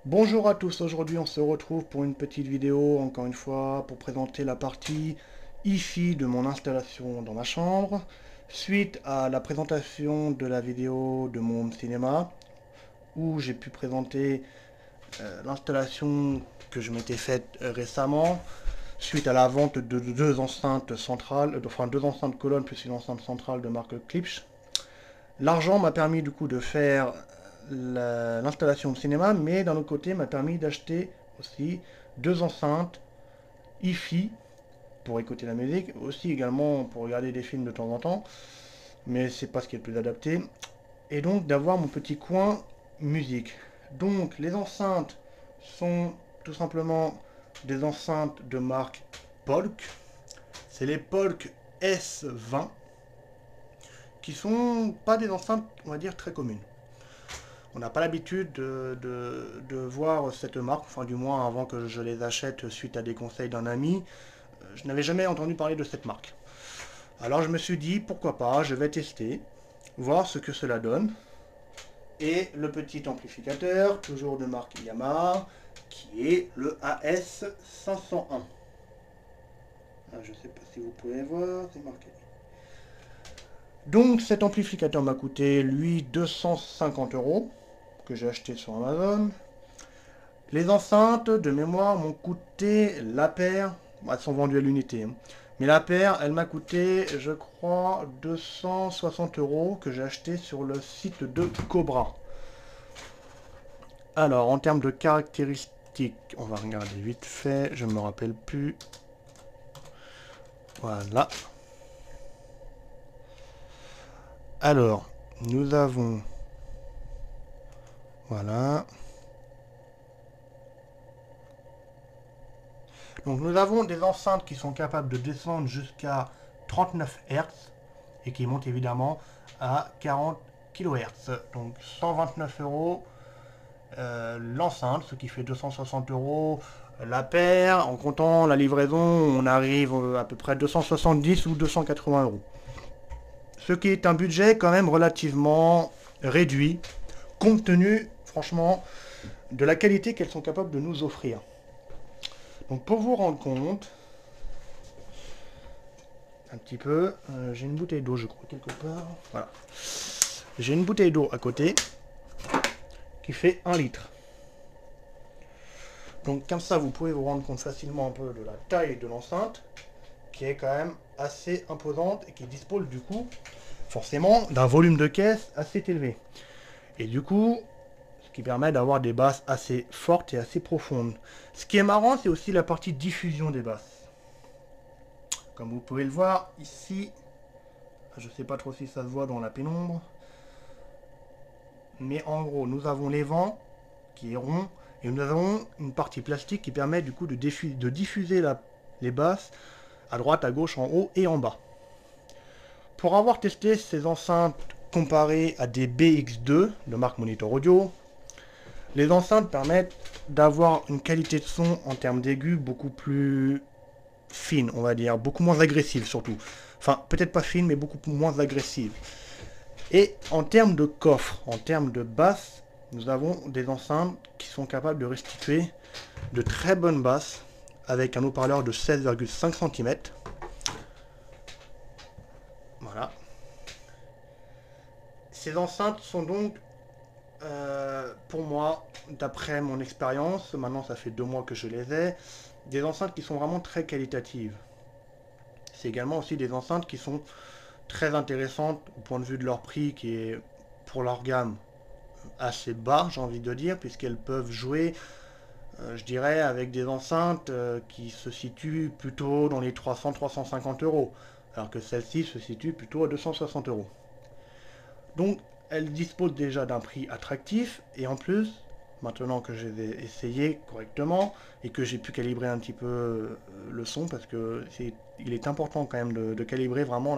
Bonjour à tous, aujourd'hui on se retrouve pour une petite vidéo, encore une fois, pour présenter la partie hi-fi de mon installation dans ma chambre, suite à la présentation de la vidéo de mon cinéma, où j'ai pu présenter l'installation que je m'étais faite récemment, suite à la vente de deux enceintes centrales, enfin deux enceintes colonnes plus une enceinte centrale de marque Klipsch. L'argent m'a permis du coup de faire l'installation de cinéma, mais d'un autre côté m'a permis d'acheter aussi deux enceintes hi-fi pour écouter la musique, aussi également pour regarder des films de temps en temps, mais c'est pas ce qui est le plus adapté, et donc d'avoir mon petit coin musique. Donc les enceintes sont tout simplement des enceintes de marque Polk, c'est les Polk S20, qui sont pas des enceintes, on va dire, très communes. On n'a pas l'habitude de voir cette marque, enfin du moins avant que je les achète suite à des conseils d'un ami, je n'avais jamais entendu parler de cette marque. Alors je me suis dit, pourquoi pas, je vais tester, voir ce que cela donne. Et le petit amplificateur, toujours de marque Yamaha, qui est le AS501. Je ne sais pas si vous pouvez voir, c'est marqué. Donc cet amplificateur m'a coûté, lui, 250 euros, que j'ai acheté sur Amazon. Les enceintes de mémoire m'ont coûté la paire, bon, elles sont vendues à l'unité, hein, mais la paire, elle m'a coûté, je crois, 260 euros que j'ai acheté sur le site de Cobra. Alors, en termes de caractéristiques, on va regarder vite fait, je ne me rappelle plus. Voilà. Alors, nous avons... Voilà. Donc nous avons des enceintes qui sont capables de descendre jusqu'à 39 Hz et qui montent évidemment à 40 kHz. Donc 129 euros l'enceinte, ce qui fait 260 euros la paire. En comptant la livraison, on arrive à peu près 270 ou 280 euros. Ce qui est un budget quand même relativement réduit, compte tenu, franchement, de la qualité qu'elles sont capables de nous offrir. Donc pour vous rendre compte, un petit peu, j'ai une bouteille d'eau je crois quelque part, voilà. J'ai une bouteille d'eau à côté qui fait 1 litre. Donc comme ça vous pouvez vous rendre compte facilement un peu de la taille de l'enceinte, qui est quand même assez imposante et qui dispose du coup forcément d'un volume de caisse assez élevé. Et du coup, ce qui permet d'avoir des basses assez fortes et assez profondes. Ce qui est marrant, c'est aussi la partie diffusion des basses. Comme vous pouvez le voir ici, je ne sais pas trop si ça se voit dans la pénombre, mais en gros, nous avons les vents qui est rond et nous avons une partie plastique qui permet du coup de diffuser les basses à droite, à gauche, en haut et en bas. Pour avoir testé ces enceintes comparées à des BX2 de marque Monitor Audio, les enceintes permettent d'avoir une qualité de son en termes d'aigus beaucoup plus fine, on va dire, beaucoup moins agressive surtout. Enfin, peut-être pas fine, mais beaucoup moins agressive. Et en termes de coffre, en termes de basse, nous avons des enceintes qui sont capables de restituer de très bonnes basses avec un haut-parleur de 16,5 cm. Voilà. Ces enceintes sont donc, pour moi, d'après mon expérience, maintenant ça fait 2 mois que je les ai, des enceintes qui sont vraiment très qualitatives. C'est également aussi des enceintes qui sont très intéressantes au point de vue de leur prix, qui est pour leur gamme assez bas, j'ai envie de dire, puisqu'elles peuvent jouer, je dirais, avec des enceintes qui se situent plutôt dans les 300-350 euros, alors que celle-ci se situe plutôt à 260 euros. Donc, elles disposent déjà d'un prix attractif, et en plus, maintenant que je les ai essayées correctement, et que j'ai pu calibrer un petit peu le son, parce que il est important quand même de calibrer vraiment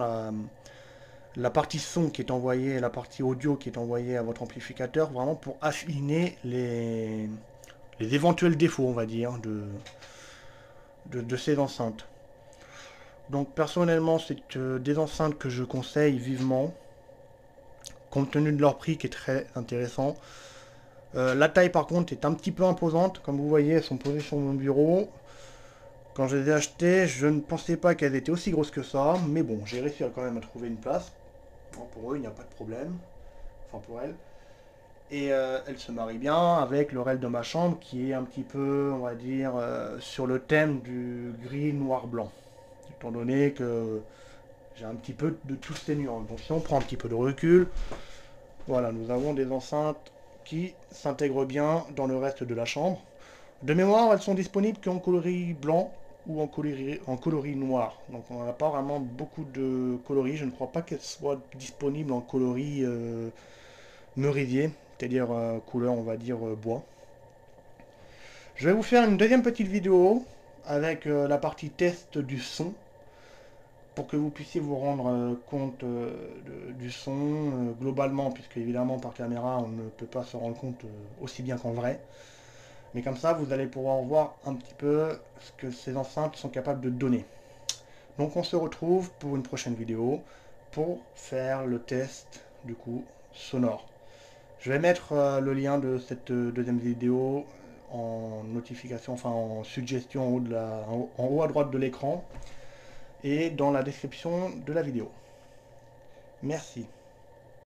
la partie son qui est envoyée, la partie audio qui est envoyée à votre amplificateur, vraiment pour affiner les éventuels défauts, on va dire, de ces enceintes. Donc personnellement, c'est des enceintes que je conseille vivement, compte tenu de leur prix qui est très intéressant. La taille par contre est un petit peu imposante. Comme vous voyez, elles sont posées sur mon bureau. Quand je les ai achetées, je ne pensais pas qu'elles étaient aussi grosses que ça. Mais bon, j'ai réussi quand même à trouver une place. Bon, pour eux, il n'y a pas de problème. Enfin pour elles. Et elle se marie bien avec le reste de ma chambre qui est un petit peu, on va dire, sur le thème du gris, noir, blanc. Étant donné que j'ai un petit peu de tous ces nuances. Donc si on prend un petit peu de recul, voilà, nous avons des enceintes qui s'intègrent bien dans le reste de la chambre. De mémoire, elles sont disponibles qu'en coloris blanc ou en coloris noir. Donc on n'a pas vraiment beaucoup de coloris. Je ne crois pas qu'elles soient disponibles en coloris merisier, c'est-à-dire couleur, on va dire, bois. Je vais vous faire une deuxième petite vidéo avec la partie test du son pour que vous puissiez vous rendre compte du son globalement, puisque évidemment par caméra on ne peut pas se rendre compte aussi bien qu'en vrai. Mais comme ça vous allez pouvoir voir un petit peu ce que ces enceintes sont capables de donner. Donc on se retrouve pour une prochaine vidéo pour faire le test du coup sonore. Je vais mettre le lien de cette deuxième vidéo en notification, enfin en suggestion en haut à droite de l'écran et dans la description de la vidéo. Merci.